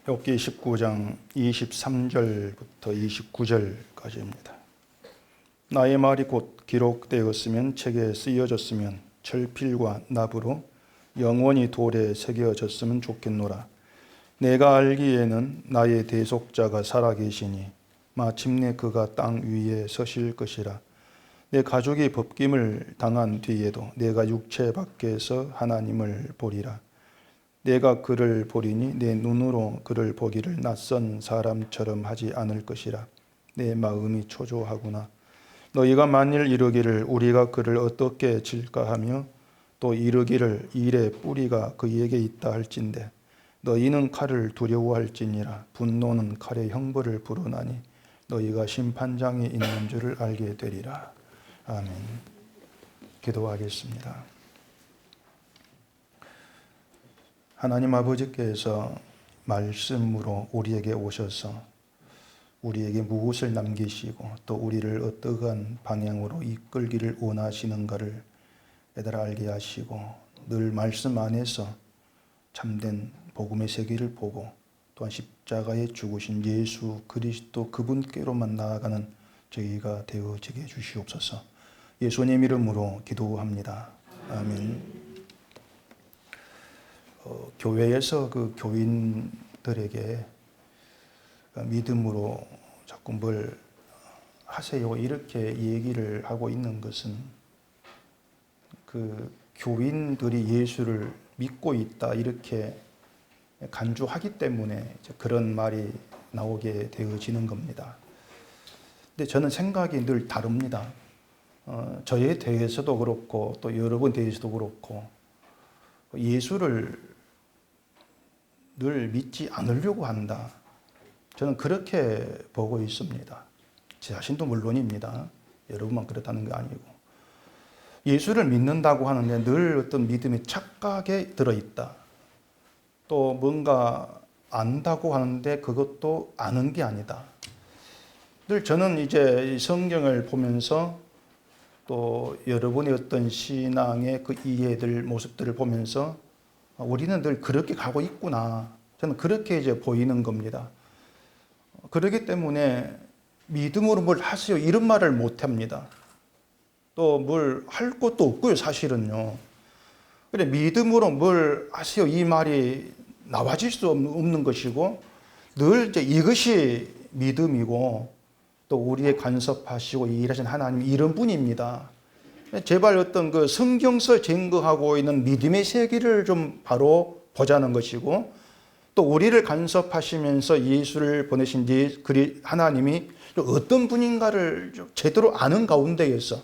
욥기 19장 23절부터 29절까지입니다. 나의 말이 곧 기록되었으면 책에 쓰여졌으면 철필과 납으로 영원히 돌에 새겨졌으면 좋겠노라. 내가 알기에는 나의 대속자가 살아계시니 마침내 그가 땅 위에 서실 것이라. 내 가족이 벗김을 당한 뒤에도 내가 육체 밖에서 하나님을 보리라. 내가 그를 보리니 내 눈으로 그를 보기를 낯선 사람처럼 하지 않을 것이라. 내 마음이 초조하구나. 너희가 만일 이르기를 우리가 그를 어떻게 칠까 하며 또 이르기를 일의 뿌리가 그에게 있다 할진대 너희는 칼을 두려워할지니라. 분노는 칼의 형벌을 부르나니 너희가 심판장에 있는 줄을 알게 되리라. 아멘. 기도하겠습니다. 하나님 아버지께서 말씀으로 우리에게 오셔서 우리에게 무엇을 남기시고 또 우리를 어떠한 방향으로 이끌기를 원하시는가를 깨달아 알게 하시고 늘 말씀 안에서 참된 복음의 세계를 보고 또한 십자가에 죽으신 예수 그리스도 그분께로만 나아가는 저희가 되어지게 해주시옵소서. 예수님 이름으로 기도합니다. 아멘. 교회에서 그 교인들에게 믿음으로 자꾸 뭘 하세요 이렇게 얘기를 하고 있는 것은 그 교인들이 예수를 믿고 있다 이렇게 간주하기 때문에 그런 말이 나오게 되어지는 겁니다. 근데 저는 생각이 늘 다릅니다. 저에 대해서도 그렇고 또 여러분 대해서도 그렇고 예수를 늘 믿지 않으려고 한다. 저는 그렇게 보고 있습니다. 제 자신도 물론입니다. 여러분만 그렇다는 게 아니고. 예수를 믿는다고 하는데 늘 어떤 믿음의 착각에 들어있다. 또 뭔가 안다고 하는데 그것도 아는 게 아니다. 늘 저는 이제 성경을 보면서 또 여러분의 어떤 신앙의 그 이해들 모습들을 보면서 우리는 늘 그렇게 가고 있구나. 저는 그렇게 이제 보이는 겁니다. 그렇기 때문에 믿음으로 뭘 하세요 이런 말을 못 합니다. 또 뭘 할 것도 없고요, 사실은요. 그래 믿음으로 뭘 하세요 이 말이 나와질 수 없는 것이고 늘 이제 이것이 믿음이고 또 우리의 간섭하시고 일하신 하나님 이런 분입니다. 제발 어떤 그 성경서 증거하고 있는 믿음의 세계를 좀 바로 보자는 것이고 또 우리를 간섭하시면서 예수를 보내신 하나님이 어떤 분인가를 제대로 아는 가운데에서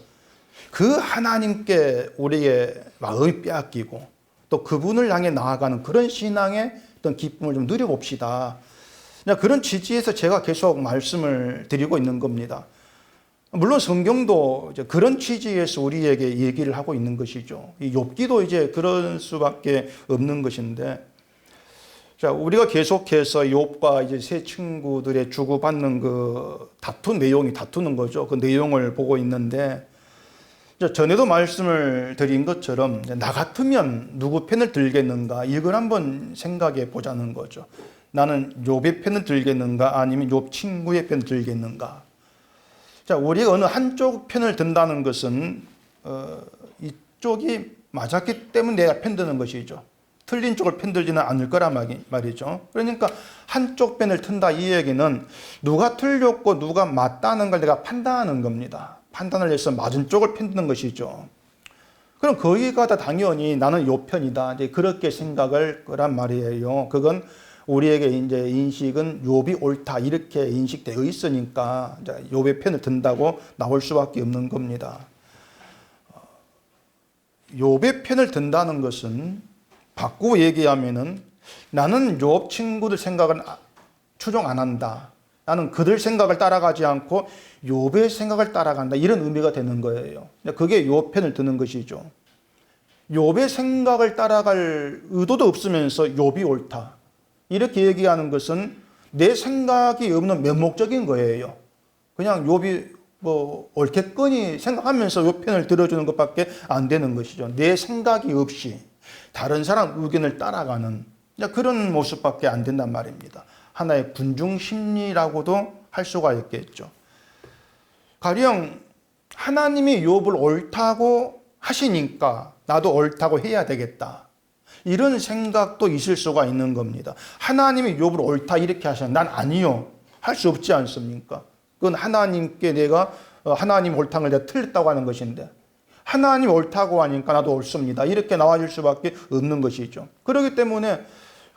그 하나님께 우리의 마음이 빼앗기고 또 그분을 향해 나아가는 그런 신앙의 어떤 기쁨을 좀 누려봅시다. 그런 취지에서 제가 계속 말씀을 드리고 있는 겁니다. 물론 성경도 이제 그런 취지에서 우리에게 얘기를 하고 있는 것이죠. 이 욥기도 이제 그런 수밖에 없는 것인데, 자 우리가 계속해서 욥과 이제 세 친구들의 주고받는 그 다투는 거죠. 그 내용을 보고 있는데, 전에도 말씀을 드린 것처럼 나 같으면 누구 편을 들겠는가 이걸 한번 생각해 보자는 거죠. 나는 욥의 편을 들겠는가 아니면 욥 친구의 편을 들겠는가. 자, 우리가 어느 한쪽 편을 든다는 것은 이쪽이 맞았기 때문에 내가 편드는 것이죠. 틀린 쪽을 편들지는 않을 거란 말이죠. 그러니까 한쪽 편을 든다 이 얘기는 누가 틀렸고 누가 맞다는 걸 내가 판단하는 겁니다. 판단을 해서 맞은 쪽을 편드는 것이죠. 그럼 거기가 다 당연히 나는 요 편이다. 이제 그렇게 생각을 거란 말이에요. 그건 우리에게 이제 인식은 욥이 옳다 이렇게 인식되어 있으니까 욥의 편을 든다고 나올 수밖에 없는 겁니다. 욥의 편을 든다는 것은 바꾸고 얘기하면은 나는 욥 친구들 생각은 추종 안 한다. 나는 그들 생각을 따라가지 않고 욥의 생각을 따라간다. 이런 의미가 되는 거예요. 그게 욥 편을 드는 것이죠. 욥의 생각을 따라갈 의도도 없으면서 욥이 옳다. 이렇게 얘기하는 것은 내 생각이 없는 면목적인 거예요. 그냥 욥이 옳겠거니 생각하면서 욥 편을 들어주는 것밖에 안 되는 것이죠. 내 생각이 없이 다른 사람 의견을 따라가는 그런 모습밖에 안 된단 말입니다. 하나의 군중 심리라고도 할 수가 있겠죠. 가령 하나님이 욥을 옳다고 하시니까 나도 옳다고 해야 되겠다. 이런 생각도 있을 수가 있는 겁니다. 하나님이 욥을 옳다 이렇게 하시면 난 아니요. 할 수 없지 않습니까? 그건 하나님께 내가 하나님 옳다는 걸 내가 틀렸다고 하는 것인데 하나님 옳다고 하니까 나도 옳습니다. 이렇게 나와줄 수밖에 없는 것이죠. 그렇기 때문에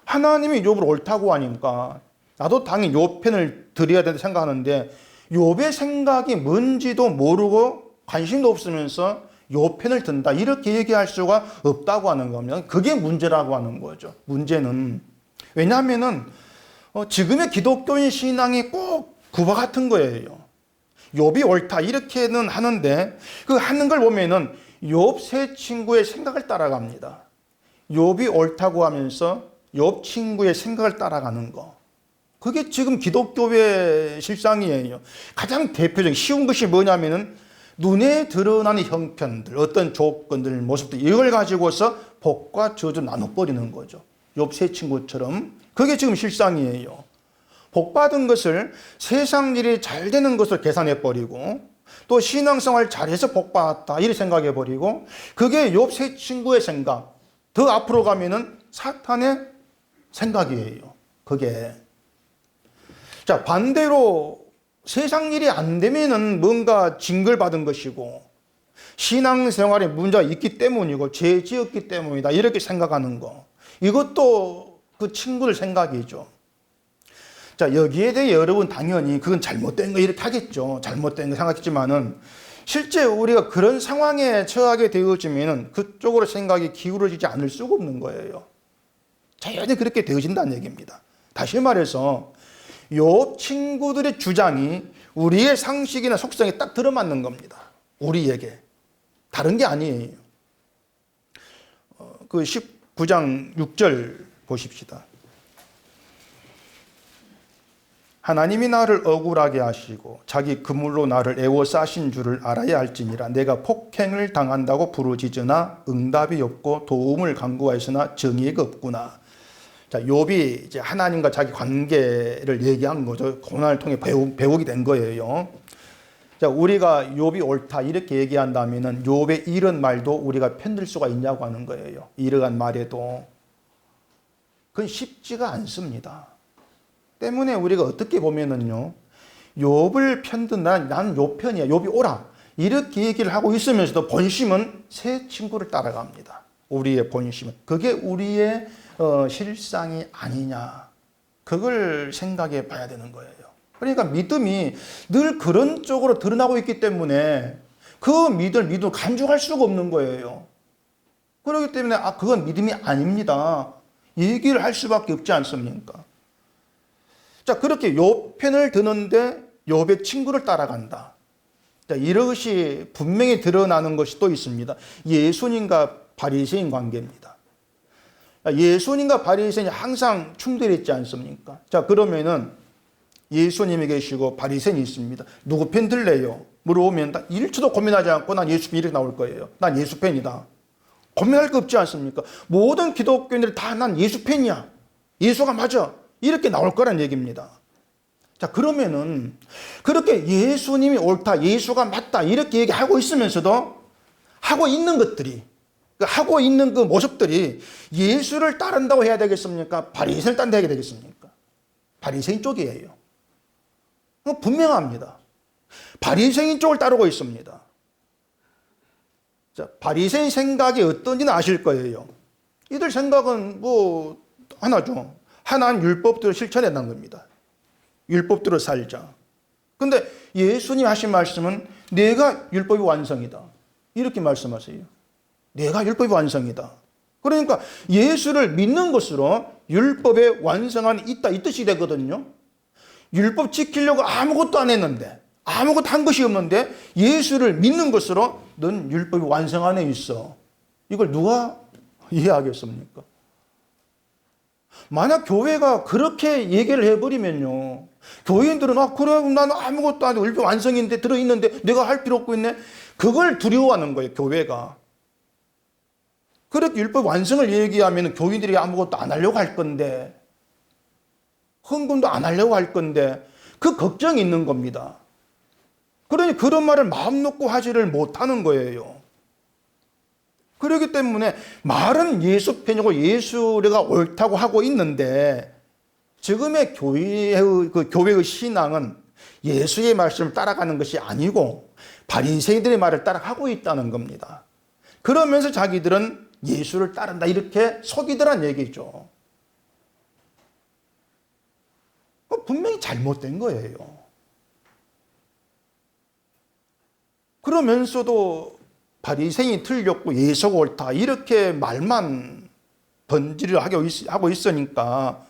하나님이 욥을 옳다고 하니까 나도 당연히 욥 편을 들어야 된다 생각하는데 욥의 생각이 뭔지도 모르고 관심도 없으면서 욥 편을 든다 이렇게 얘기할 수가 없다고 하는 겁니다. 그게 문제라고 하는 거죠. 문제는 왜냐하면은 지금의 기독교인 신앙이 꼭 구바 같은 거예요. 욥이 옳다 이렇게는 하는데 그 하는 걸 보면은 욥 세 친구의 생각을 따라갑니다. 욥이 옳다고 하면서 욥 친구의 생각을 따라가는 거. 그게 지금 기독교의 실상이에요. 가장 대표적인 쉬운 것이 뭐냐면은 눈에 드러나는 형편들, 어떤 조건들, 모습들 이걸 가지고서 복과 저주 나눠버리는 거죠. 욥 세 친구처럼 그게 지금 실상이에요. 복 받은 것을 세상 일이 잘 되는 것을 계산해버리고 또 신앙생활 잘해서 복 받았다 이렇게 생각해버리고 그게 욥 세 친구의 생각. 더 앞으로 가면은 사탄의 생각이에요. 그게. 자, 반대로 세상 일이 안 되면은 뭔가 징벌받은 것이고 신앙생활에 문제가 있기 때문이고 죄 지었기 때문이다 이렇게 생각하는 거. 이것도 그 친구들 생각이죠. 자, 여기에 대해 여러분 당연히 그건 잘못된 거 이렇게 하겠죠. 잘못된 거 생각했지만은 실제 우리가 그런 상황에 처하게 되어지면은 그쪽으로 생각이 기울어지지 않을 수가 없는 거예요. 자연히 그렇게 되어진다는 얘기입니다. 다시 말해서 욥 친구들의 주장이 우리의 상식이나 속성에 딱 들어맞는 겁니다. 우리에게. 다른 게 아니에요. 그 19장 6절 보십시다. 하나님이 나를 억울하게 하시고 자기 그물로 나를 애워싸신 줄을 알아야 할지니라. 내가 폭행을 당한다고 부르짖으나 응답이 없고 도움을 간구하였으나 정의가 없구나. 자, 욥이 이제 하나님과 자기 관계를 얘기한 거죠. 고난을 통해 배우게 된 거예요. 자, 우리가 욥이 옳다 이렇게 얘기한다면은 욥의 이런 말도 우리가 편들 수가 있냐고 하는 거예요. 이러한 말에도 그건 쉽지가 않습니다. 때문에 우리가 어떻게 보면은요, 욥을 편든다, 나는 욥 편이야, 욥이 옳아 이렇게 얘기를 하고 있으면서도 본심은 새 친구를 따라갑니다. 우리의 본심은 그게 우리의 실상이 아니냐, 그걸 생각해 봐야 되는 거예요. 그러니까 믿음이 늘 그런 쪽으로 드러나고 있기 때문에 그 믿음을 간주할 수가 없는 거예요. 그렇기 때문에 그건 믿음이 아닙니다 얘기를 할 수밖에 없지 않습니까? 자, 그렇게 욥 편을 드는데 욥의 친구를 따라간다. 자, 이것이 분명히 드러나는 것이 또 있습니다. 예수님과 바리새인 관계입니다. 예수님과 바리새인이 항상 충돌했지 않습니까? 자, 그러면은 예수님이 계시고 바리새인이 있습니다. 누구 편 들래요? 물어보면 1초도 고민하지 않고 난 예수 편 이렇게 나올 거예요. 난 예수 편이다. 고민할 거 없지 않습니까? 모든 기독교인들이 다 난 예수 편이야. 예수가 맞아. 이렇게 나올 거란 얘기입니다. 자, 그러면은 그렇게 예수님이 옳다, 예수가 맞다 이렇게 얘기하고 있으면서도 하고 있는 것들이, 하고 있는 그 모습들이 예수를 따른다고 해야 되겠습니까? 바리새인을 따른다고 해야 되겠습니까? 바리새인 쪽이에요. 분명합니다. 바리새인 쪽을 따르고 있습니다. 자, 바리새인 생각이 어떤지는 아실 거예요. 이들 생각은 뭐 하나죠. 하나는 율법대로 실천해낸 겁니다. 율법대로 살자. 근데 예수님 하신 말씀은 내가 율법의 완성이다. 이렇게 말씀하세요. 내가 율법의 완성이다. 그러니까 예수를 믿는 것으로 율법의 완성안이 있다 이 뜻이 되거든요. 율법 지키려고 아무것도 안 했는데, 아무것도 한 것이 없는데 예수를 믿는 것으로 넌 율법의 완성안에 있어. 이걸 누가 이해하겠습니까? 만약 교회가 그렇게 얘기를 해버리면요, 교인들은 그래 나는 아무것도 안 해 율법 완성인데 들어있는데 내가 할 필요 없고 있네, 그걸 두려워하는 거예요. 교회가. 그렇게 율법 완성을 얘기하면 교인들이 아무것도 안 하려고 할 건데, 헌금도 안 하려고 할 건데, 그 걱정이 있는 겁니다. 그러니 그런 말을 마음 놓고 하지를 못하는 거예요. 그렇기 때문에 말은 예수 편이고 예수가 옳다고 하고 있는데, 지금의 교회의 신앙은 예수의 말씀을 따라가는 것이 아니고 바리새인들의 말을 따라가고 있다는 겁니다. 그러면서 자기들은 예수를 따른다 이렇게 속이더란 얘기죠. 분명히 잘못된 거예요. 그러면서도 바리새인이 틀렸고 예수가 옳다 이렇게 말만 번지를 하고 있으니까,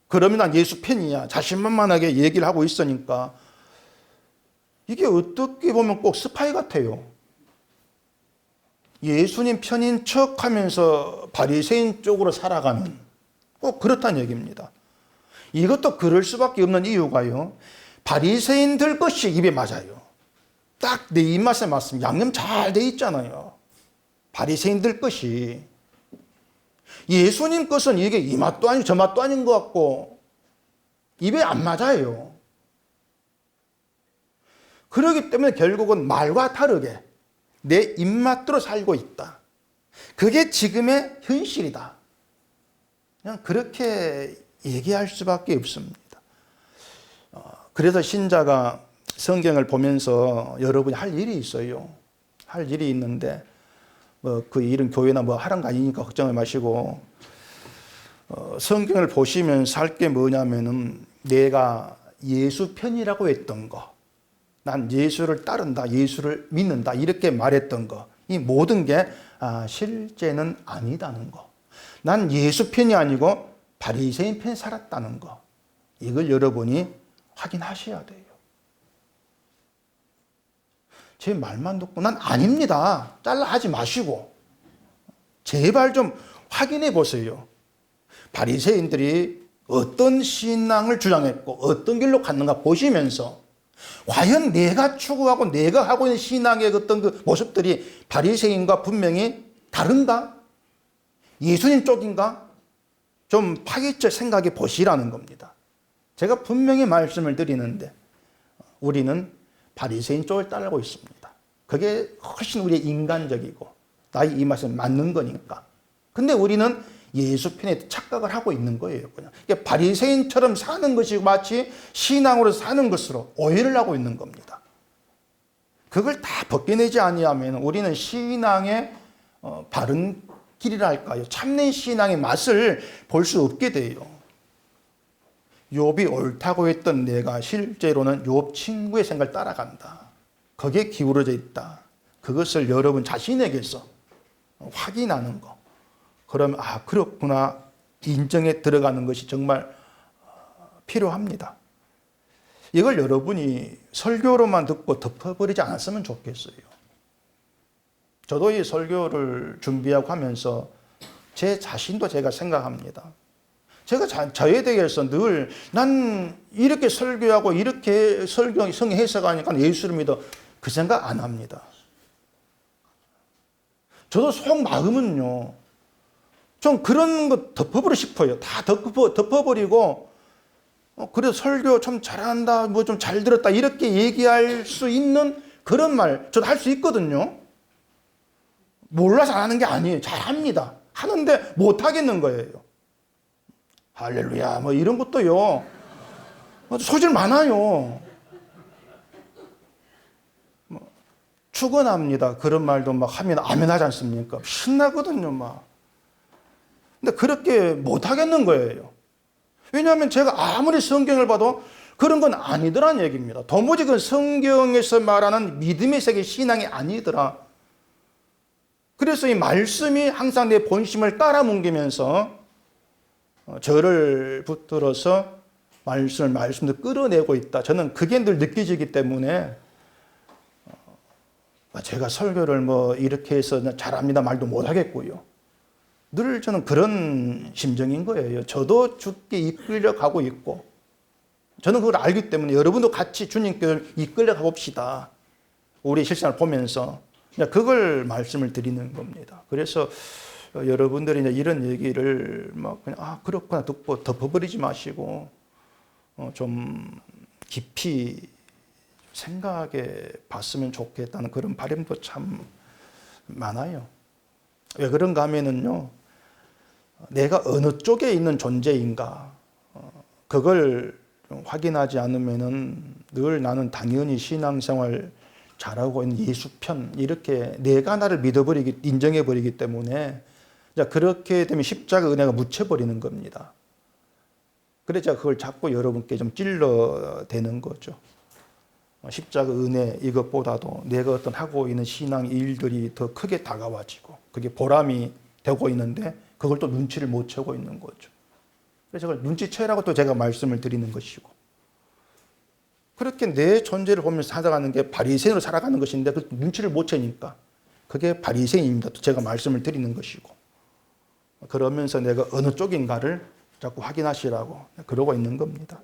그러면 난 예수 편이야 자신만만하게 얘기를 하고 있으니까, 이게 어떻게 보면 꼭 스파이 같아요. 예수님 편인 척하면서 바리새인 쪽으로 살아가는, 꼭 그렇다는 얘기입니다. 이것도 그럴 수밖에 없는 이유가요, 바리새인들 것이 입에 맞아요. 딱 내 입맛에 맞습니다. 양념 잘 돼 있잖아요. 바리새인들 것이. 예수님 것은 이게 이 맛도 아니고 저 맛도 아닌 것 같고 입에 안 맞아요. 그렇기 때문에 결국은 말과 다르게 내 입맛대로 살고 있다. 그게 지금의 현실이다. 그냥 그렇게 얘기할 수밖에 없습니다. 그래서 신자가 성경을 보면서 여러분이 할 일이 있어요. 할 일이 있는데 그 일은 교회나 하는 거 아니니까 걱정을 마시고, 성경을 보시면서 할 게 뭐냐면은 내가 예수 편이라고 했던 거, 난 예수를 따른다, 예수를 믿는다 이렇게 말했던 거, 이 모든 게 실제는 아니다는 거. 난 예수 편이 아니고 바리새인 편에 살았다는 거. 이걸 여러분이 확인하셔야 돼요. 제 말만 듣고 난 아닙니다 잘라 하지 마시고 제발 좀 확인해 보세요. 바리새인들이 어떤 신앙을 주장했고 어떤 길로 갔는가 보시면서, 과연 내가 추구하고 내가 하고 있는 신앙의 어떤 그 모습들이 바리새인과 분명히 다른가? 예수님 쪽인가? 좀 파헤쳐 생각해 보시라는 겁니다. 제가 분명히 말씀을 드리는데 우리는 바리새인 쪽을 따르고 있습니다. 그게 훨씬 우리의 인간적이고 나의 입맛에 맞는 거니까. 근데 우리는 예수 편에 착각을 하고 있는 거예요. 그냥 바리새인처럼 사는 것이 마치 신앙으로 사는 것으로 오해를 하고 있는 겁니다. 그걸 다 벗겨내지 아니하면 우리는 신앙의 바른 길이라 할까요? 참된 신앙의 맛을 볼 수 없게 돼요. 욥이 옳다고 했던 내가 실제로는 욥 친구의 생각을 따라간다. 거기에 기울어져 있다. 그것을 여러분 자신에게서 확인하는 거. 그러면 그렇구나 인정에 들어가는 것이 정말 필요합니다. 이걸 여러분이 설교로만 듣고 덮어버리지 않았으면 좋겠어요. 저도 이 설교를 준비하고 하면서 제 자신도 제가 생각합니다. 제가 저에 대해서 늘 난 이렇게 설교하고 이렇게 성경 해석하니까 예수를 믿어, 그 생각 안 합니다. 저도 속마음은요 좀 그런 거 덮어버리고 싶어요. 다 덮어버리고 그래도 설교 좀 잘한다, 좀 잘 들었다 이렇게 얘기할 수 있는 그런 말 저도 할 수 있거든요. 몰라서 안 하는 게 아니에요. 잘합니다. 하는데 못 하겠는 거예요. 할렐루야 이런 것도요 소질 많아요. 축원합니다. 그런 말도 하면 아멘 하지 않습니까? 신나거든요. 근데 그렇게 못 하겠는 거예요. 왜냐하면 제가 아무리 성경을 봐도 그런 건 아니더란 얘기입니다. 도무지 그 성경에서 말하는 믿음의 세계 신앙이 아니더라. 그래서 이 말씀이 항상 내 본심을 깔아뭉개면서 저를 붙들어서 말씀을 끌어내고 있다. 저는 그게 늘 느껴지기 때문에 제가 설교를 이렇게 해서 잘합니다 말도 못 하겠고요. 늘 저는 그런 심정인 거예요. 저도 주께 이끌려 가고 있고 저는 그걸 알기 때문에 여러분도 같이 주님께 이끌려 가봅시다. 우리 실생활을 보면서 그걸 말씀을 드리는 겁니다. 그래서 여러분들이 이제 이런 얘기를 막 그냥 그렇구나 듣고 덮어버리지 마시고 좀 깊이 생각해 봤으면 좋겠다는 그런 바람도 참 많아요. 왜 그런가 하면은요, 내가 어느 쪽에 있는 존재인가 그걸 확인하지 않으면은 늘 나는 당연히 신앙생활 잘하고 있는 예수편 이렇게 내가 나를 인정해버리기 때문에 그렇게 되면 십자가 은혜가 묻혀버리는 겁니다. 그래서 그걸 자꾸 여러분께 좀 찔러대는 거죠. 십자가 은혜 이것보다도 내가 어떤 하고 있는 신앙 일들이 더 크게 다가와지고 그게 보람이 되고 있는데 그걸 또 눈치를 못 채고 있는 거죠. 그래서 그걸 눈치채라고 또 제가 말씀을 드리는 것이고, 그렇게 내 존재를 보면서 살아가는 게 바리새인으로 살아가는 것인데 그 눈치를 못 채니까 그게 바리새인입니다. 또 제가 말씀을 드리는 것이고, 그러면서 내가 어느 쪽인가를 자꾸 확인하시라고 그러고 있는 겁니다.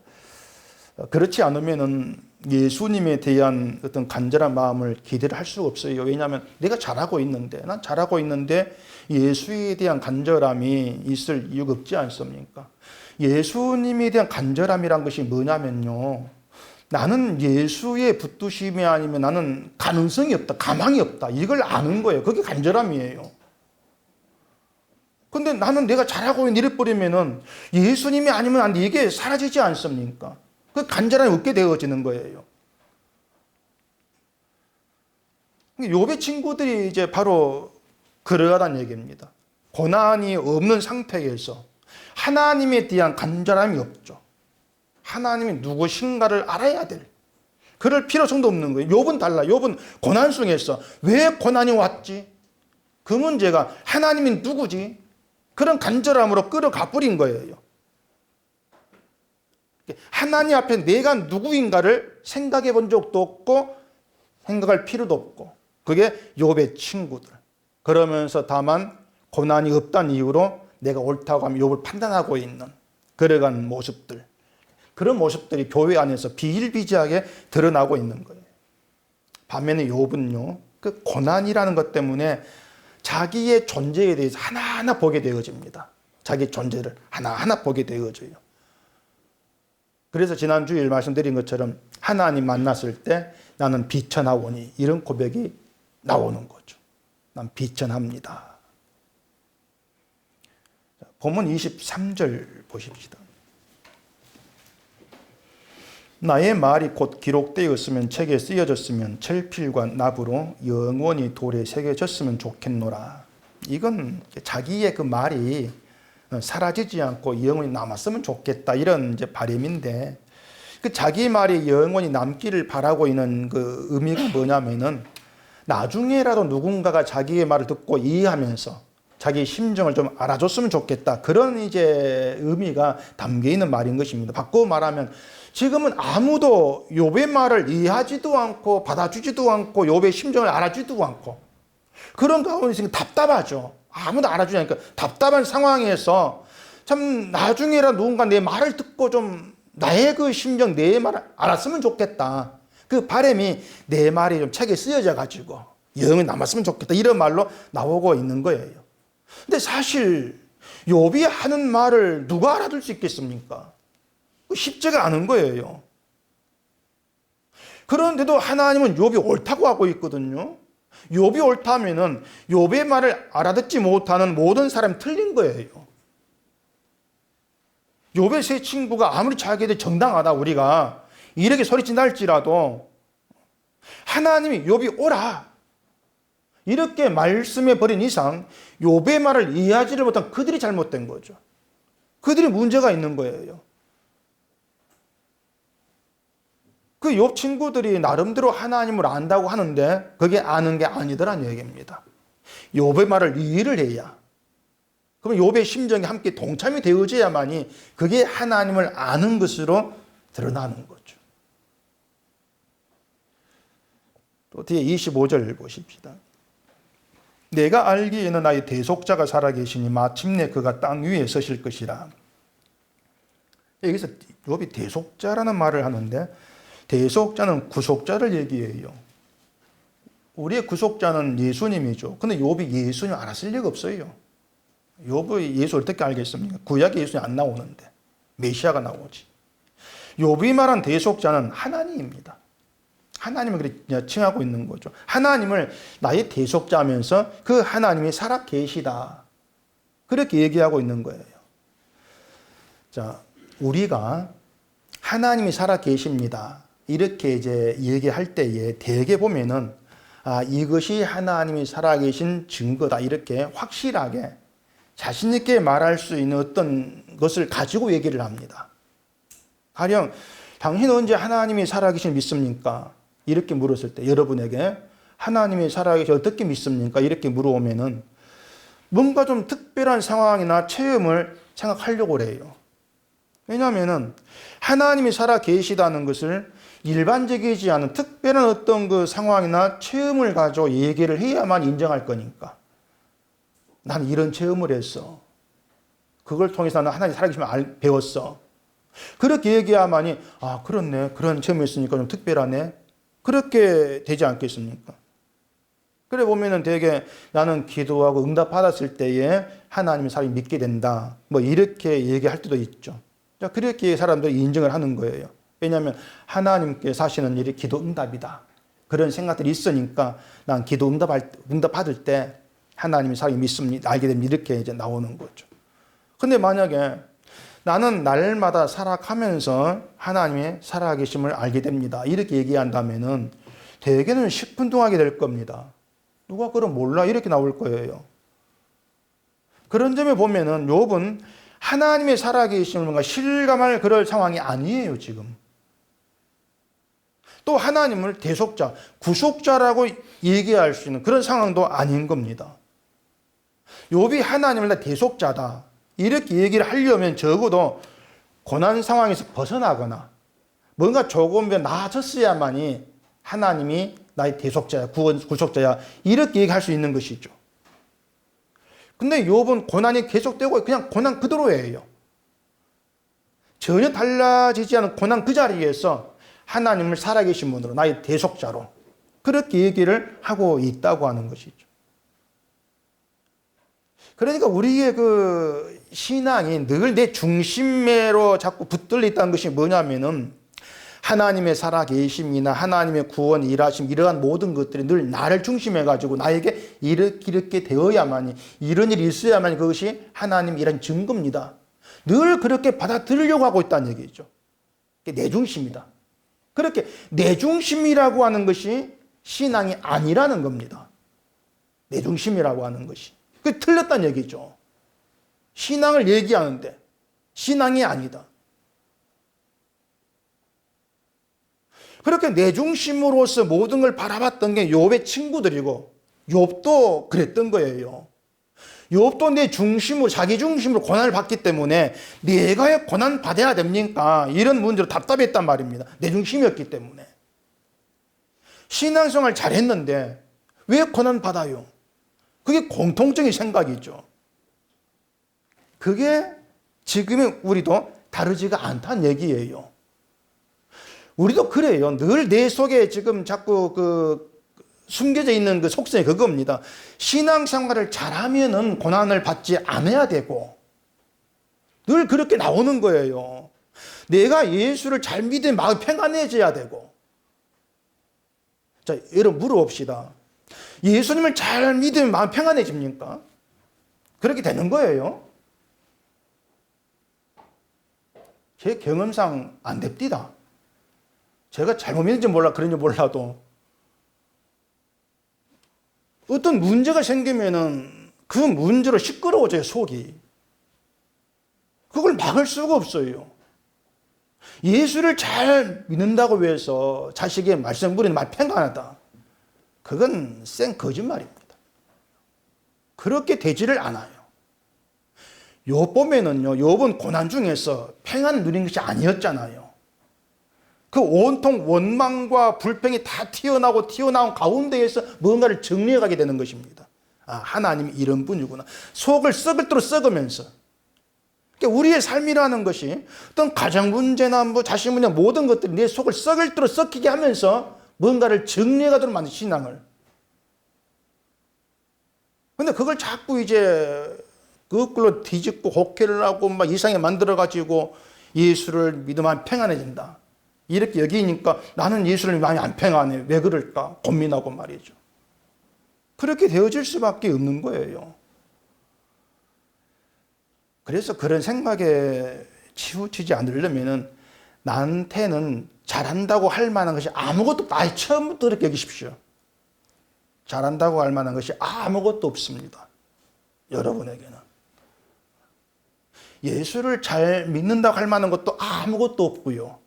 그렇지 않으면은 예수님에 대한 어떤 간절한 마음을 기대를 할 수가 없어요. 왜냐하면 내가 난 잘하고 있는데 예수에 대한 간절함이 있을 이유가 없지 않습니까? 예수님에 대한 간절함이란 것이 뭐냐면요, 나는 예수의 붙드심이 아니면 나는 가능성이 없다, 가망이 없다, 이걸 아는 거예요. 그게 간절함이에요. 근데 나는 내가 잘하고 이래버리면은 예수님이 아니면 안 돼, 이게 사라지지 않습니까? 그 간절함이 없게 되어지는 거예요. 욥의 친구들이 이제 바로 그러하다는 얘기입니다. 고난이 없는 상태에서 하나님에 대한 간절함이 없죠. 하나님이 누구신가를 알아야 될, 그럴 필요성도 없는 거예요. 욥은 달라. 욥은 고난 속에서 왜 고난이 왔지? 그 문제가 하나님이 누구지? 그런 간절함으로 끌어가 버린 거예요. 하나님 앞에 내가 누구인가를 생각해 본 적도 없고 생각할 필요도 없고, 그게 욥의 친구들. 그러면서 다만 고난이 없다는 이유로 내가 옳다고 하면 욥을 판단하고 있는 그러한 모습들, 그런 모습들이 교회 안에서 비일비재하게 드러나고 있는 거예요. 반면에 욥은요, 그 고난이라는 것 때문에 자기의 존재에 대해서 하나하나 보게 되어집니다. 자기 존재를 하나하나 보게 되어져요. 그래서 지난주에 말씀드린 것처럼 하나님 만났을 때 나는 비천하오니, 이런 고백이 나오는 거죠. 난 비천합니다. 본문 23절 보십시다. 나의 말이 곧 기록되었으면 책에 쓰여졌으면 철필과 납으로 영원히 돌에 새겨졌으면 좋겠노라. 이건 자기의 그 말이 사라지지 않고 영원히 남았으면 좋겠다, 이런 이제 바람인데, 그 자기 말이 영원히 남기를 바라고 있는 그 의미가 뭐냐면은 나중에라도 누군가가 자기의 말을 듣고 이해하면서 자기 심정을 좀 알아줬으면 좋겠다, 그런 이제 의미가 담겨 있는 말인 것입니다. 바꾸어 말하면 지금은 아무도 욥의 말을 이해하지도 않고 받아주지도 않고 욥의 심정을 알아주지도 않고 그런 가운데 있으니까 답답하죠. 아무도 알아주지 않으니까 답답한 상황에서 참 나중에라도 누군가 내 말을 듣고 좀 나의 그 심정, 내 말을 알았으면 좋겠다, 그 바람이 내 말이 좀 책에 쓰여져 가지고 영원히 남았으면 좋겠다, 이런 말로 나오고 있는 거예요. 근데 사실 욥이 하는 말을 누가 알아들 수 있겠습니까? 쉽지가 않은 거예요. 그런데도 하나님은 욥이 옳다고 하고 있거든요. 욥이 옳다면은 욥의 말을 알아듣지 못하는 모든 사람이 틀린 거예요. 욥의 세 친구가 아무리 자기들 정당하다 우리가 이렇게 소리친다 할지라도 하나님이 욥이 오라 이렇게 말씀해 버린 이상 욥의 말을 이해하지를 못한 그들이 잘못된 거죠. 그들이 문제가 있는 거예요. 그 욥 친구들이 나름대로 하나님을 안다고 하는데 그게 아는 게 아니더란 얘기입니다. 욥의 말을 이해를 해야, 그럼 욥의 심정이 함께 동참이 되어져야만이 그게 하나님을 아는 것으로 드러나는 거죠. 또 뒤에 25절 보십시다. 내가 알기에는 나의 대속자가 살아계시니 마침내 그가 땅 위에 서실 것이라. 여기서 욥이 대속자라는 말을 하는데 대속자는 구속자를 얘기해요. 우리의 구속자는 예수님이죠. 근데 욥이 예수님 알았을 리가 없어요. 욥이 예수 어떻게 알겠습니까? 구약에 예수님 안 나오는데 메시아가 나오지. 욥이 말한 대속자는 하나님입니다. 하나님을 그렇게 칭하고 있는 거죠. 하나님을 나의 대속자면서 그 하나님이 살아 계시다. 그렇게 얘기하고 있는 거예요. 자, 우리가 하나님이 살아 계십니다. 이렇게 이제 얘기할 때에 대개 보면은 이것이 하나님이 살아 계신 증거다. 이렇게 확실하게 자신 있게 말할 수 있는 어떤 것을 가지고 얘기를 합니다. 가령 당신 언제 하나님이 살아 계신 믿습니까? 이렇게 물었을 때 여러분에게 하나님이 살아 계신 어떻게 믿습니까? 이렇게 물어보면은 뭔가 좀 특별한 상황이나 체험을 생각하려고 그래요. 왜냐하면은 하나님이 살아 계시다는 것을 일반적이지 않은 특별한 어떤 그 상황이나 체험을 가지고 얘기를 해야만 인정할 거니까. 나는 이런 체험을 했어. 그걸 통해서 나는 하나님 살아계시면 배웠어. 그렇게 얘기해야만이 그렇네. 그런 체험이 있으니까 좀 특별하네. 그렇게 되지 않겠습니까? 그래 보면은 되게 나는 기도하고 응답 받았을 때에 하나님의 사람이 믿게 된다. 뭐 이렇게 얘기할 때도 있죠. 자, 그렇게 사람들이 인정을 하는 거예요. 왜냐하면 하나님께 사시는 일이 기도 응답이다. 그런 생각들이 있으니까 난 기도 응답 받을 때 하나님의 사람이 믿습니다. 알게 됩니다. 이렇게 이제 나오는 거죠. 근데 만약에 나는 날마다 살아가면서 하나님의 살아계심을 알게 됩니다. 이렇게 얘기한다면은 대개는 시큰둥하게 될 겁니다. 누가 그럼 몰라? 이렇게 나올 거예요. 그런 점에 보면은 욥은 하나님의 살아계심을 뭔가 실감할 그럴 상황이 아니에요, 지금. 또 하나님을 대속자, 구속자라고 얘기할 수 있는 그런 상황도 아닌 겁니다. 욥이 하나님을 나 대속자다. 이렇게 얘기를 하려면 적어도 고난 상황에서 벗어나거나 뭔가 조금 나아졌어야만이 하나님이 나의 대속자야, 구속자야. 이렇게 얘기할 수 있는 것이죠. 근데 욥은 고난이 계속되고 그냥 고난 그대로예요. 전혀 달라지지 않은 고난 그 자리에서 하나님을 살아계신 분으로 나의 대속자로 그렇게 얘기를 하고 있다고 하는 것이죠. 그러니까 우리의 그 신앙이 늘 내 중심으로 자꾸 붙들려 있다는 것이 뭐냐면은 하나님의 살아계심이나 하나님의 구원, 일하심 이러한 모든 것들이 늘 나를 중심해 가지고 나에게 이렇게 되어야만이 이런 일이 있어야만이 그것이 하나님이란 증거입니다. 늘 그렇게 받아들이려고 하고 있다는 얘기죠. 내 중심이다. 그렇게 내 중심이라고 하는 것이 신앙이 아니라는 겁니다. 내 중심이라고 하는 것이. 그게 틀렸다는 얘기죠. 신앙을 얘기하는데 신앙이 아니다. 그렇게 내 중심으로서 모든 걸 바라봤던 게 욥의 친구들이고 욥도 그랬던 거예요. 욥도 내 중심으로 자기 중심으로 고난을 받기 때문에 내가 왜 고난 받아야 됩니까? 이런 문제로 답답했단 말입니다. 내 중심이었기 때문에. 신앙생활 잘했는데 왜 고난 받아요? 그게 공통적인 생각이죠. 그게 지금의 우리도 다르지가 않다는 얘기예요. 우리도 그래요. 늘 내 속에 지금 자꾸 숨겨져 있는 그 속성이 그겁니다. 신앙생활을 잘하면은 고난을 받지 않아야 되고 늘 그렇게 나오는 거예요. 내가 예수를 잘 믿으면 마음 평안해져야 되고. 자, 여러분 물어봅시다. 예수님을 잘 믿으면 마음 평안해집니까? 그렇게 되는 거예요. 제 경험상 안 됩니다. 제가 잘못 믿는지 그런지 몰라도 어떤 문제가 생기면은 그 문제로 시끄러워져요, 속이. 그걸 막을 수가 없어요. 예수를 잘 믿는다고 해서 자식의 말썽부리는 말 평안하다. 그건 생 거짓말입니다. 그렇게 되지를 않아요. 욥 보면은요, 욥은 고난 중에서 평안을 누린 것이 아니었잖아요. 그 온통 원망과 불평이 다 튀어나온 가운데에서 뭔가를 정리해 가게 되는 것입니다. 하나님이 이런 분이구나. 속을 썩을 대로 썩으면서. 그러니까 우리의 삶이라는 것이 어떤 가정 문제나 자식 문제 모든 것들이 내 속을 썩을 대로 썩히게 하면서 뭔가를 정리해 가도록 만든 신앙을. 근데 그걸 자꾸 이제 거꾸로 뒤집고 혹해를 하고 막 이상하게 만들어가지고 예수를 믿으면 평안해진다. 이렇게 여기니까 나는 예수를 많이 안 평안해. 왜 그럴까? 고민하고 말이죠. 그렇게 되어질 수밖에 없는 거예요. 그래서 그런 생각에 치우치지 않으려면은 나한테는 잘한다고 할 만한 것이 아무것도 없다. 아예 처음부터 그렇게 여기십시오. 잘한다고 할 만한 것이 아무것도 없습니다. 여러분에게는. 예수를 잘 믿는다고 할 만한 것도 아무것도 없고요.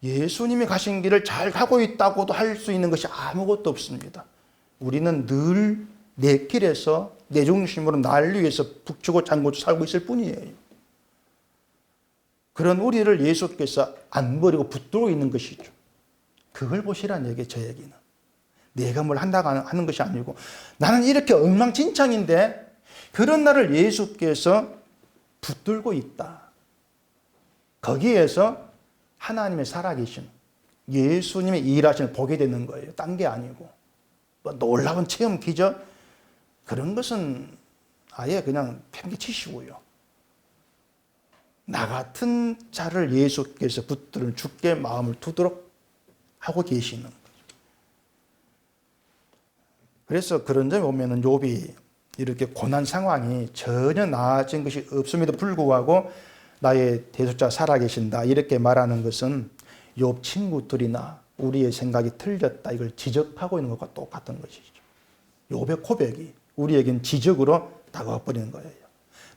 예수님이 가신 길을 잘 가고 있다고도 할 수 있는 것이 아무것도 없습니다. 우리는 늘 내 길에서 내 중심으로 날 위해서 북치고 장구쳐 살고 있을 뿐이에요. 그런 우리를 예수께서 안 버리고 붙들고 있는 것이죠. 그걸 보시라는 얘기예요, 저 얘기는. 내가 뭘 한다고 하는 것이 아니고 나는 이렇게 엉망진창인데 그런 나를 예수께서 붙들고 있다. 거기에서 하나님의 살아계신 예수님의 일하심을 보게 되는 거예요. 딴 게 아니고. 뭐 놀라운 체험, 기적 그런 것은 아예 그냥 팽개치시고요. 나 같은 자를 예수께서 붙들어 주께 마음을 두도록 하고 계시는 거죠. 그래서 그런 점에 보면은 욥이 이렇게 고난 상황이 전혀 나아진 것이 없음에도 불구하고 나의 대속자 살아계신다 이렇게 말하는 것은 욥 친구들이나 우리의 생각이 틀렸다 이걸 지적하고 있는 것과 똑같은 것이죠. 욥의 고백이 우리에겐 지적으로 다가와 버리는 거예요.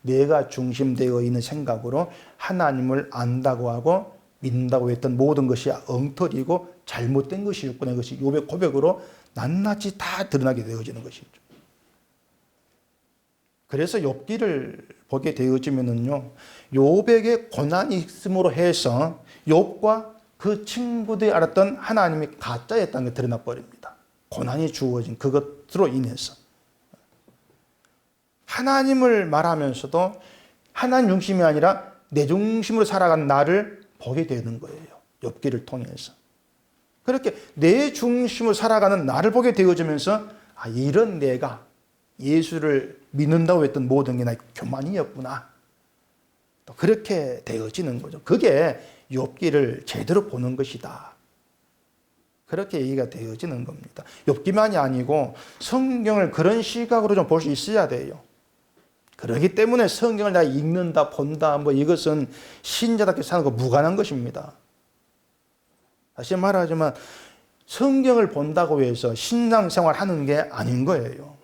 내가 중심되어 있는 생각으로 하나님을 안다고 하고 믿는다고 했던 모든 것이 엉터리고 잘못된 것이었구나. 이것이 욥의 고백으로 낱낱이 다 드러나게 되어지는 것이죠. 그래서 욥기를 보게 되어지면은요, 욥에게 고난이 있음으로 해서 욥과 그 친구들이 알았던 하나님이 가짜였다는 게 드러나 버립니다. 고난이 주어진 그것으로 인해서. 하나님을 말하면서도 하나님 중심이 아니라 내 중심으로 살아가는 나를 보게 되는 거예요. 욥기를 통해서. 그렇게 내 중심으로 살아가는 나를 보게 되어지면서 아, 이런 내가 예수를 믿는다고 했던 모든 게 나의 교만이었구나. 또 그렇게 되어지는 거죠. 그게 욥기를 제대로 보는 것이다. 그렇게 얘기가 되어지는 겁니다. 욥기만이 아니고 성경을 그런 시각으로 좀 볼 수 있어야 돼요. 그렇기 때문에 성경을 다 읽는다, 본다, 뭐 이것은 신자답게 사는 거 무관한 것입니다. 다시 말하지만 성경을 본다고 해서 신앙생활 하는 게 아닌 거예요.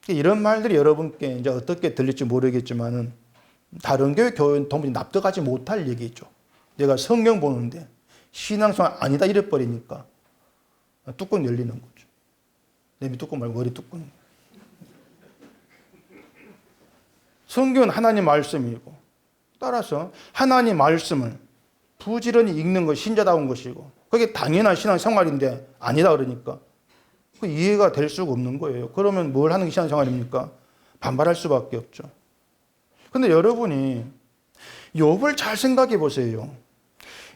이런 말들이 여러분께 이제 어떻게 들릴지 모르겠지만은 다른 교회 교인 도무지 납득하지 못할 얘기죠. 내가 성경 보는데 신앙생활 아니다 이래 버리니까 뚜껑 열리는 거죠. 내 밑 뚜껑 말고 머리 뚜껑. 성경은 하나님 말씀이고 따라서 하나님 말씀을 부지런히 읽는 것이 신자다운 것이고 그게 당연한 신앙생활인데 아니다 그러니까 그 이해가 될 수가 없는 거예요. 그러면 뭘 하는 게 신앙생활입니까? 반발할 수밖에 없죠. 근데 여러분이 욥을 잘 생각해 보세요.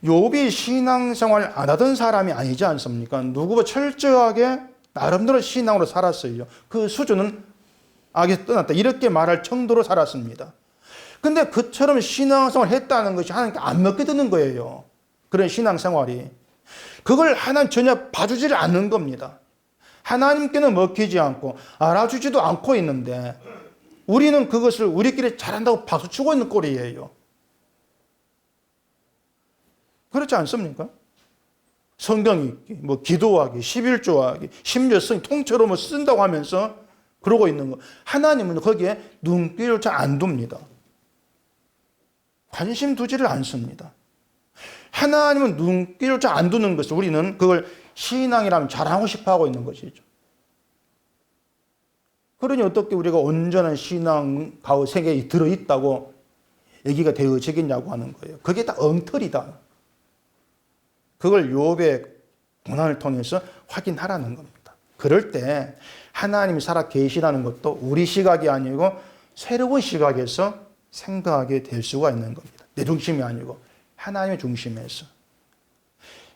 욥이 신앙생활 안 하던 사람이 아니지 않습니까? 누구보다 철저하게 나름대로 신앙으로 살았어요. 그 수준은 악에서 떠났다. 이렇게 말할 정도로 살았습니다. 근데 그처럼 신앙생활을 했다는 것이 하나님께 안 먹게 되는 거예요. 그런 신앙생활이. 그걸 하나님 전혀 봐주지를 않는 겁니다. 하나님께는 먹히지 않고 알아주지도 않고 있는데 우리는 그것을 우리끼리 잘한다고 박수치고 있는 꼴이에요. 그렇지 않습니까? 성경 읽기, 뭐 기도하기, 11조하기, 심지어 성경 통째로 뭐 쓴다고 하면서 그러고 있는 거. 하나님은 거기에 눈길을 잘 안 둡니다. 관심 두지를 않습니다. 하나님은 눈길을 잘 안 두는 것을 우리는 그걸 신앙이라면 잘하고 싶어 하고 있는 것이죠. 그러니 어떻게 우리가 온전한 신앙 가운데 세계에 들어있다고 얘기가 되어지겠냐고 하는 거예요. 그게 다 엉터리다. 그걸 욥의 고난을 통해서 확인하라는 겁니다. 그럴 때 하나님이 살아 계시라는 것도 우리 시각이 아니고 새로운 시각에서 생각하게 될 수가 있는 겁니다. 내 중심이 아니고 하나님의 중심에서.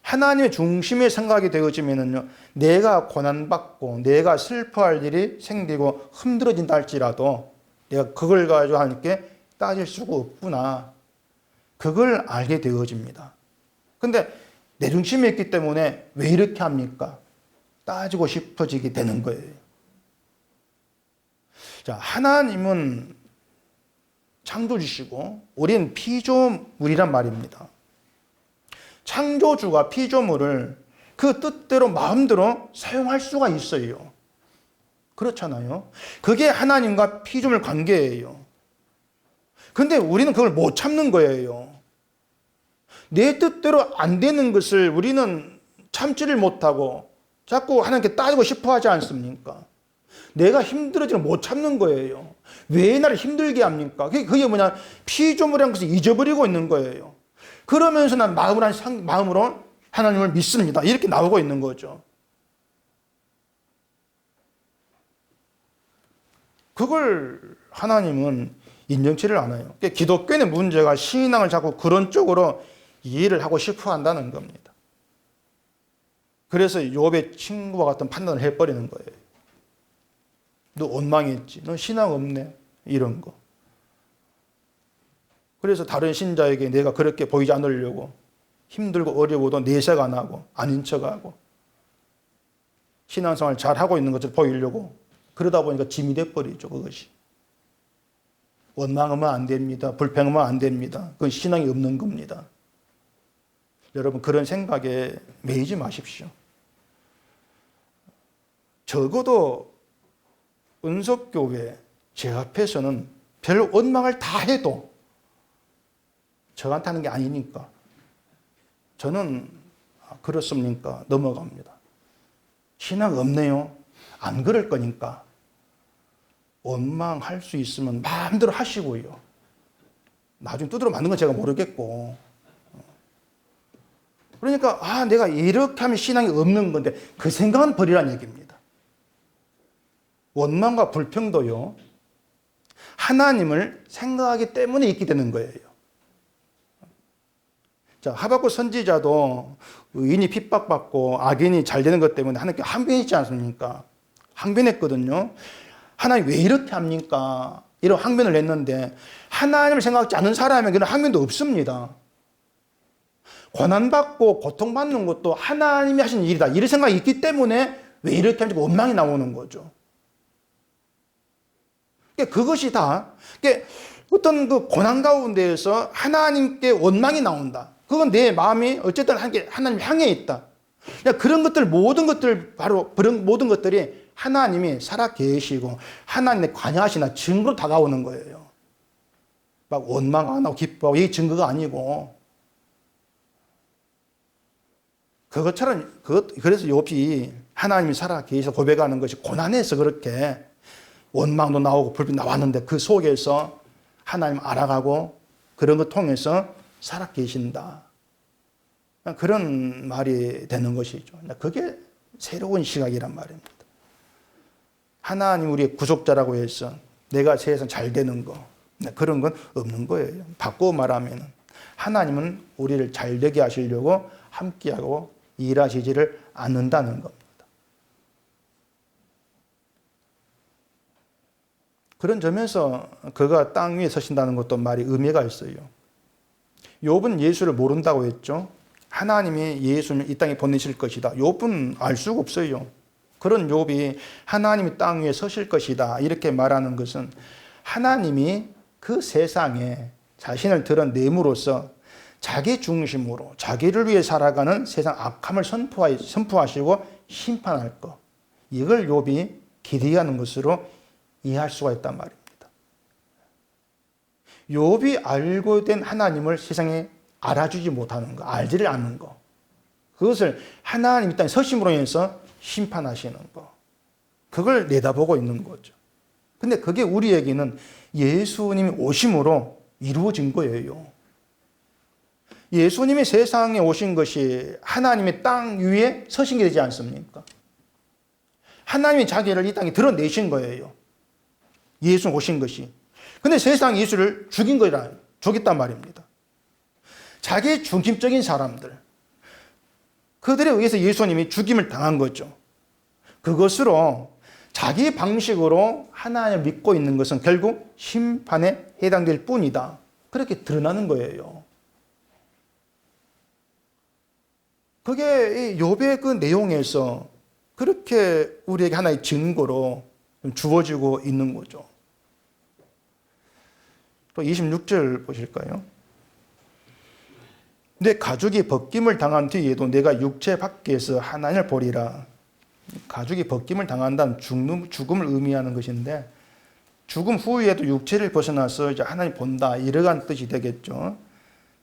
하나님의 중심에 생각이 되어지면은요, 내가 고난받고 내가 슬퍼할 일이 생기고 힘들어진다 할지라도 내가 그걸 가지고 하나님께 따질 수가 없구나. 그걸 알게 되어집니다. 근데 내 중심에 있기 때문에 왜 이렇게 합니까? 따지고 싶어지게 되는 거예요. 자, 하나님은 창조주시고 우리는 피조물이란 말입니다. 창조주가 피조물을 그 뜻대로 마음대로 사용할 수가 있어요. 그렇잖아요. 그게 하나님과 피조물 관계예요. 근데 우리는 그걸 못 참는 거예요. 내 뜻대로 안 되는 것을 우리는 참지를 못하고 자꾸 하나님께 따지고 싶어 하지 않습니까? 내가 힘들어지면 못 참는 거예요. 왜 나를 힘들게 합니까? 그게 뭐냐? 피조물이라는 것을 잊어버리고 있는 거예요. 그러면서 난 마음으로 하나님을 믿습니다. 이렇게 나오고 있는 거죠. 그걸 하나님은 인정치를 않아요. 기독교인의 문제가 신앙을 자꾸 그런 쪽으로 이해를 하고 싶어 한다는 겁니다. 그래서 욥의 친구와 같은 판단을 해버리는 거예요. 너 원망했지. 너 신앙 없네. 이런 거. 그래서 다른 신자에게 내가 그렇게 보이지 않으려고 힘들고 어려워도 내색 안 하고 아닌 척하고 신앙생활 잘하고 있는 것을 보이려고 그러다 보니까 짐이 돼버리죠. 그것이. 원망하면 안 됩니다. 불평하면 안 됩니다. 그건 신앙이 없는 겁니다. 여러분 그런 생각에 매이지 마십시오. 적어도 은속교회 제 앞에서는 별 원망을 다 해도 저한테 하는 게 아니니까 저는 그렇습니까? 넘어갑니다. 신앙 없네요. 안 그럴 거니까 원망할 수 있으면 마음대로 하시고요. 나중에 두드려 맞는 건 제가 모르겠고 그러니까 내가 이렇게 하면 신앙이 없는 건데 그 생각은 버리라는 얘기입니다. 원망과 불평도요. 하나님을 생각하기 때문에 있게 되는 거예요. 자, 하박국 선지자도 의인이 핍박받고 악인이 잘 되는 것 때문에 하나님께 항변했지 않습니까? 항변했거든요. 하나님 왜 이렇게 합니까? 이런 항변을 했는데 하나님을 생각하지 않는 사람에게는 그런 항변도 없습니다. 고난받고 고통받는 것도 하나님이 하신 일이다. 이런 생각이 있기 때문에 왜 이렇게 하는지 원망이 나오는 거죠. 그것이 다 어떤 그 고난 가운데에서 하나님께 원망이 나온다. 그건 내 마음이 어쨌든 하나님 향해 있다. 그런 것들 모든 것들이 하나님이 살아 계시고 하나님의 관여하시나 증거로 다가오는 거예요. 막 원망 안 하고 기뻐하고 이게 증거가 아니고 그것처럼 그래서 욥이 하나님이 살아 계셔 고백하는 것이 고난에서 그렇게 원망도 나오고 불빛 나왔는데 그 속에서 하나님 알아가고 그런 것 통해서 살아 계신다. 그런 말이 되는 것이죠. 그게 새로운 시각이란 말입니다. 하나님 우리의 구속자라고 해서 내가 세상 잘 되는 거 그런 건 없는 거예요. 바꾸어 말하면 하나님은 우리를 잘 되게 하시려고 함께하고 일하시지를 않는다는 겁니다. 그런 점에서 그가 땅 위에 서신다는 것도 말이 의미가 있어요. 욥은 예수를 모른다고 했죠. 하나님이 예수를 이 땅에 보내실 것이다. 욥은 알 수가 없어요. 그런 욥이 하나님이 땅 위에 서실 것이다 이렇게 말하는 것은 하나님이 그 세상에 자신을 드러내므로써 자기 중심으로 자기를 위해 살아가는 세상 악함을 선포하시고 심판할 것. 이걸 욥이 기대하는 것으로 이해할 수가 있단 말입니다. 욥이 알고 된 하나님을 세상에 알아주지 못하는 거, 알지를 않는 거. 그것을 하나님 땅에 서심으로 인해서 심판하시는 거. 그걸 내다보고 있는 거죠. 근데 그게 우리에게는 예수님이 오심으로 이루어진 거예요. 예수님이 세상에 오신 것이 하나님의 땅 위에 서신 게 되지 않습니까? 하나님이 자기를 이 땅에 드러내신 거예요. 예수 오신 것이. 근데 세상이 예수를 죽였단 말입니다. 자기 중심적인 사람들, 그들에 의해서 예수님이 죽임을 당한 거죠. 그것으로 자기 방식으로 하나님을 믿고 있는 것은 결국 심판에 해당될 뿐이다. 그렇게 드러나는 거예요. 그게 욥의 그 내용에서 그렇게 우리에게 하나의 증거로 주어지고 있는 거죠. 또 26절 보실까요? 내 가죽이 벗김을 당한 뒤에도 내가 육체 밖에서 하나님을 보리라. 가죽이 벗김을 당한다는 죽음을 의미하는 것인데, 죽음 후에도 육체를 벗어나서 이제 하나님 본다, 이러한 뜻이 되겠죠.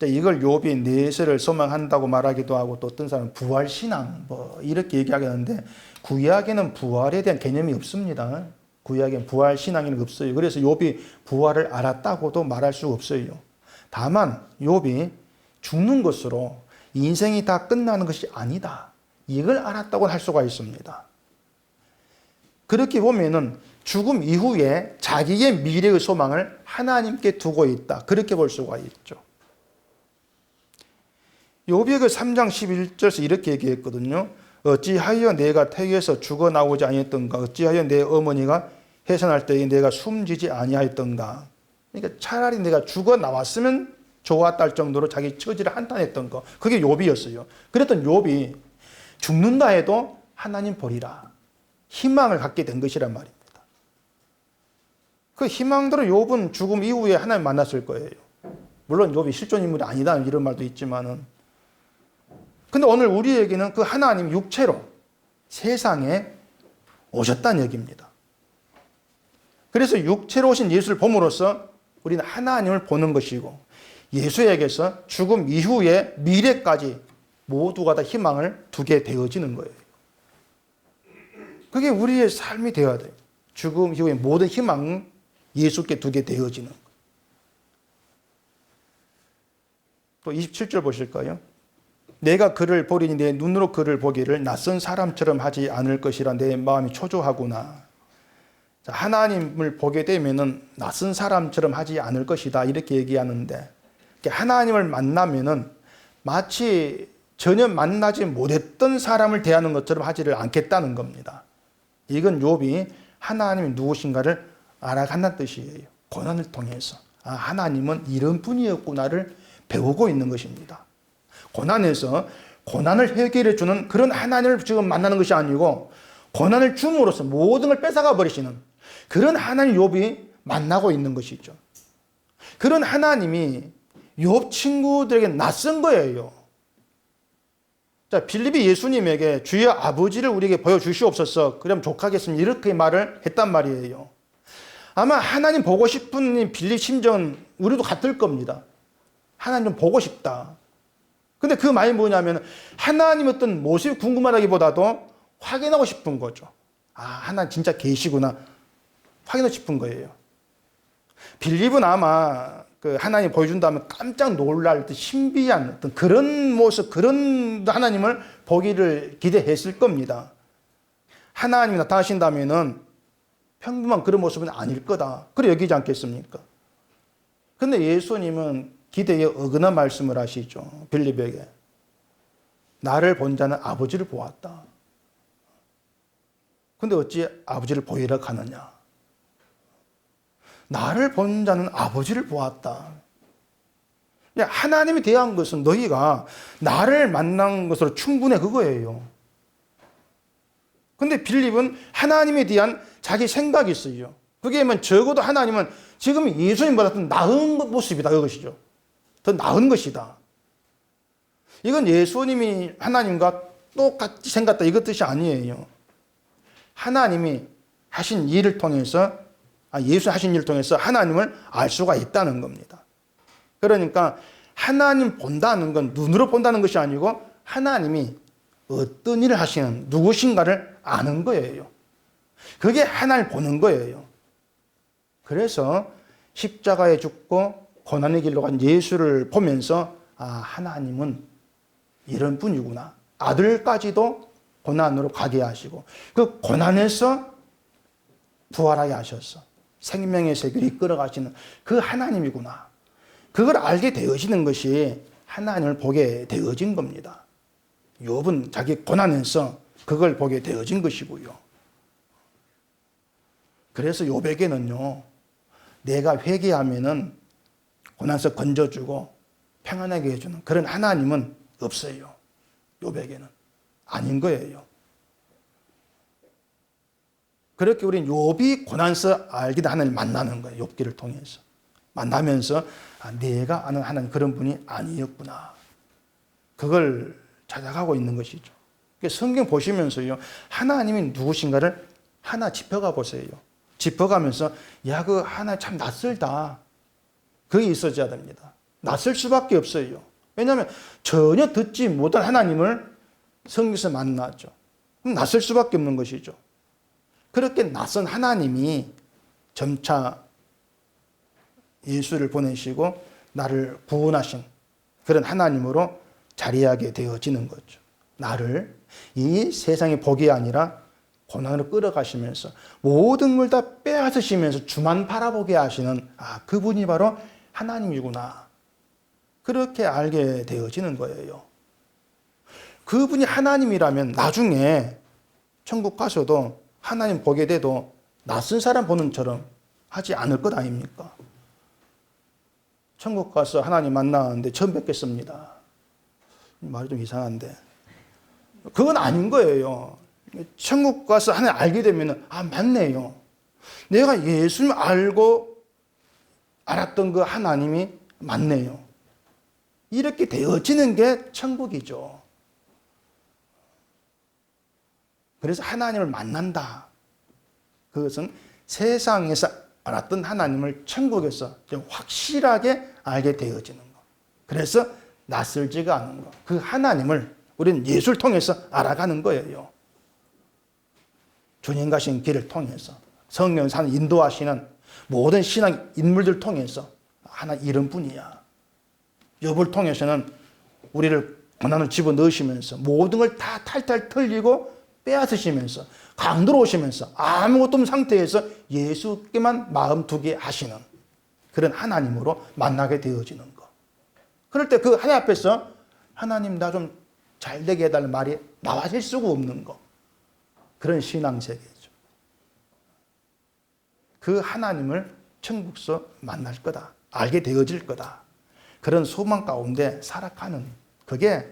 이걸 욥이 내세를 소망한다고 말하기도 하고, 또 어떤 사람은 부활신앙 뭐 이렇게 얘기하겠는데, 구약에는 부활에 대한 개념이 없습니다. 구약에는 부활신앙이 없어요. 그래서 욥이 부활을 알았다고도 말할 수 없어요. 다만 욥이 죽는 것으로 인생이 다 끝나는 것이 아니다, 이걸 알았다고 할 수가 있습니다. 그렇게 보면은 죽음 이후에 자기의 미래의 소망을 하나님께 두고 있다, 그렇게 볼 수가 있죠. 욥이 그 3장 11절에서 이렇게 얘기했거든요. 어찌하여 내가 태에서 죽어나오지 아니했던가, 어찌하여 내 어머니가 해산할 때에 내가 숨지지 아니하였던가. 그러니까 차라리 내가 죽어나왔으면 좋았다 할 정도로 자기 처지를 한탄했던 거, 그게 욥이었어요. 그랬던 욥이 죽는다 해도 하나님 보리라, 희망을 갖게 된 것이란 말입니다. 그 희망대로 욥은 죽음 이후에 하나님 만났을 거예요. 물론 욥이 실존 인물이 아니다 이런 말도 있지만은, 근데 오늘 우리에게는 그 하나님 육체로 세상에 오셨다는 얘기입니다. 그래서 육체로 오신 예수를 봄으로써 우리는 하나님을 보는 것이고, 예수에게서 죽음 이후의 미래까지 모두가 다 희망을 두게 되어지는 거예요. 그게 우리의 삶이 되어야 돼요. 죽음 이후의 모든 희망은 예수께 두게 되어지는 거예요. 또 27절 보실까요? 내가 그를 보리니 내 눈으로 그를 보기를 낯선 사람처럼 하지 않을 것이라 내 마음이 초조하구나. 하나님을 보게 되면은 낯선 사람처럼 하지 않을 것이다, 이렇게 얘기하는데, 하나님을 만나면은 마치 전혀 만나지 못했던 사람을 대하는 것처럼 하지를 않겠다는 겁니다. 이건 욥이 하나님이 누구신가를 알아간다는 뜻이에요. 고난을 통해서 하나님은 이런 분이었구나를 배우고 있는 것입니다. 고난에서 고난을 해결해 주는 그런 하나님을 지금 만나는 것이 아니고, 고난을 줌으로써 모든 걸 뺏어가 버리시는 그런 하나님 욥이 만나고 있는 것이죠. 그런 하나님이 욥 친구들에게 낯선 거예요. 자, 빌립이 예수님에게 주여 아버지를 우리에게 보여주시옵소서, 그럼 족하겠습니다, 이렇게 말을 했단 말이에요. 아마 하나님 보고 싶은 빌립 심정은 우리도 같을 겁니다. 하나님 좀 보고 싶다. 근데 그 말이 뭐냐면, 하나님 어떤 모습이 궁금하다기보다도 확인하고 싶은 거죠. 하나님 진짜 계시구나, 확인하고 싶은 거예요. 빌립은 아마 그 하나님 보여준다면 깜짝 놀랄 듯 신비한 어떤 그런 모습, 그런 하나님을 보기를 기대했을 겁니다. 하나님이 나타나신다면은 평범한 그런 모습은 아닐 거다, 그래 여기지 않겠습니까? 근데 예수님은 기대에 어긋난 말씀을 하시죠. 빌립에게 나를 본 자는 아버지를 보았다. 근데 어찌 아버지를 보이러 가느냐? 나를 본 자는 아버지를 보았다. 하나님에 대한 것은 너희가 나를 만난 것으로 충분해, 그거예요. 근데 빌립은 하나님에 대한 자기 생각이 있어요. 그게 뭐 적어도 하나님은 지금 예수님보다 더 나은 모습이다, 이것이죠. 더 나은 것이다. 이건 예수님이 하나님과 똑같이 생겼다, 이것 뜻이 아니에요. 하나님이 하신 일을 통해서, 예수 하신 일을 통해서 하나님을 알 수가 있다는 겁니다. 그러니까 하나님 본다는 건 눈으로 본다는 것이 아니고, 하나님이 어떤 일을 하시는 누구신가를 아는 거예요. 그게 하나님을 보는 거예요. 그래서 십자가에 죽고 고난의 길로 간 예수를 보면서 하나님은 이런 분이구나. 아들까지도 고난으로 가게 하시고 그 고난에서 부활하게 하셔서 생명의 세계를 이끌어 가시는 그 하나님이구나. 그걸 알게 되어지는 것이 하나님을 보게 되어진 겁니다. 욥은 자기 고난에서 그걸 보게 되어진 것이고요. 그래서 욥에게는요, 내가 회개하면은 고난에서 건져주고 평안하게 해주는 그런 하나님은 없어요. 욥에게는 아닌 거예요. 그렇게 우리는 욥이 고난에서 알게 된 하나님을 만나는 거예요. 욥기를 통해서 만나면서 내가 아는 하나님 그런 분이 아니었구나. 그걸 찾아가고 있는 것이죠. 성경 보시면서요, 하나님이 누구신가를 하나 짚어가 보세요. 짚어가면서 야, 그 하나 참 낯설다. 그게 있어져야 됩니다. 낯설 수밖에 없어요. 왜냐하면 전혀 듣지 못한 하나님을 성경에서 만나죠. 그럼 낯설 수밖에 없는 것이죠. 그렇게 낯선 하나님이 점차 예수를 보내시고 나를 구원하신 그런 하나님으로 자리하게 되어지는 거죠. 나를 이 세상의 복이 아니라 고난으로 끌어가시면서 모든 걸 다 빼앗으시면서 주만 바라보게 하시는 그분이 바로 하나님이구나. 그렇게 알게 되어지는 거예요. 그분이 하나님이라면 나중에 천국 가서도 하나님 보게 돼도 낯선 사람 보는 처럼 하지 않을 것 아닙니까? 천국 가서 하나님 만나는데 처음 뵙겠습니다. 말이 좀 이상한데 그건 아닌 거예요. 천국 가서 하나님 알게 되면 맞네요. 내가 예수님 알고 알았던 그 하나님이 맞네요. 이렇게 되어지는 게 천국이죠. 그래서 하나님을 만난다. 그것은 세상에서 알았던 하나님을 천국에서 확실하게 알게 되어지는 것. 그래서 낯설지가 않은 것. 그 하나님을 우리는 예수를 통해서 알아가는 거예요. 주님 가신 길을 통해서 성령에서 하는 인도하시는 모든 신앙 인물들 통해서 하나 이런 분이야. 욥을 통해서는 우리를 고난을 집어넣으시면서 모든 걸 다 탈탈 털리고 빼앗으시면서 강도로 오시면서 아무것도 없는 상태에서 예수께만 마음 두게 하시는 그런 하나님으로 만나게 되어지는 것. 그럴 때 그 하나님 앞에서 하나님 나 좀 잘되게 해달라는 말이 나와질 수가 없는 것. 그런 신앙세계죠. 그 하나님을 천국에서 만날 거다. 알게 되어질 거다. 그런 소망 가운데 살아가는 그게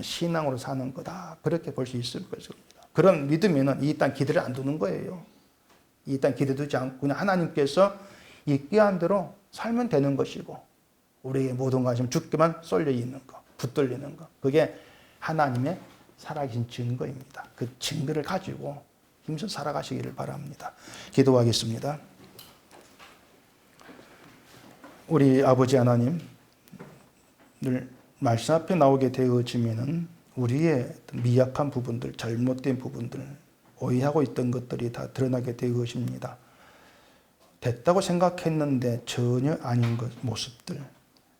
신앙으로 사는 거다. 그렇게 볼 수 있을 것입니다. 그런 믿으면 이 땅 기대를 안 두는 거예요. 이 땅 기대 두지 않고 그냥 하나님께서 있기한 대로 살면 되는 것이고 우리의 모든 관심 죽게만 쏠려 있는 거, 붙들리는 거. 그게 하나님의 살아계신 증거입니다. 그 증거를 가지고 힘써 살아가시기를 바랍니다. 기도하겠습니다. 우리 아버지 하나님, 늘 말씀 앞에 나오게 되어지면은 우리의 미약한 부분들, 잘못된 부분들, 오해하고 있던 것들이 다 드러나게 되어집니다. 됐다고 생각했는데 전혀 아닌 것, 모습들,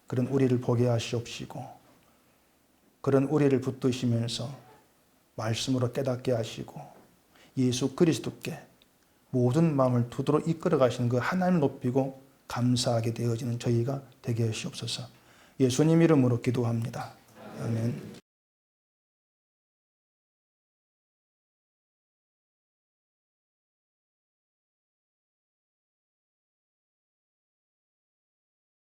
그런 우리를 보게 하시옵시고 그런 우리를 붙드시면서 말씀으로 깨닫게 하시고 예수 그리스도께 모든 마음을 두도록 이끌어 가시는 그 하나님을 높이고 감사하게 되어지는 저희가 되게 하시옵소서. 예수님 이름으로 기도합니다. 아멘.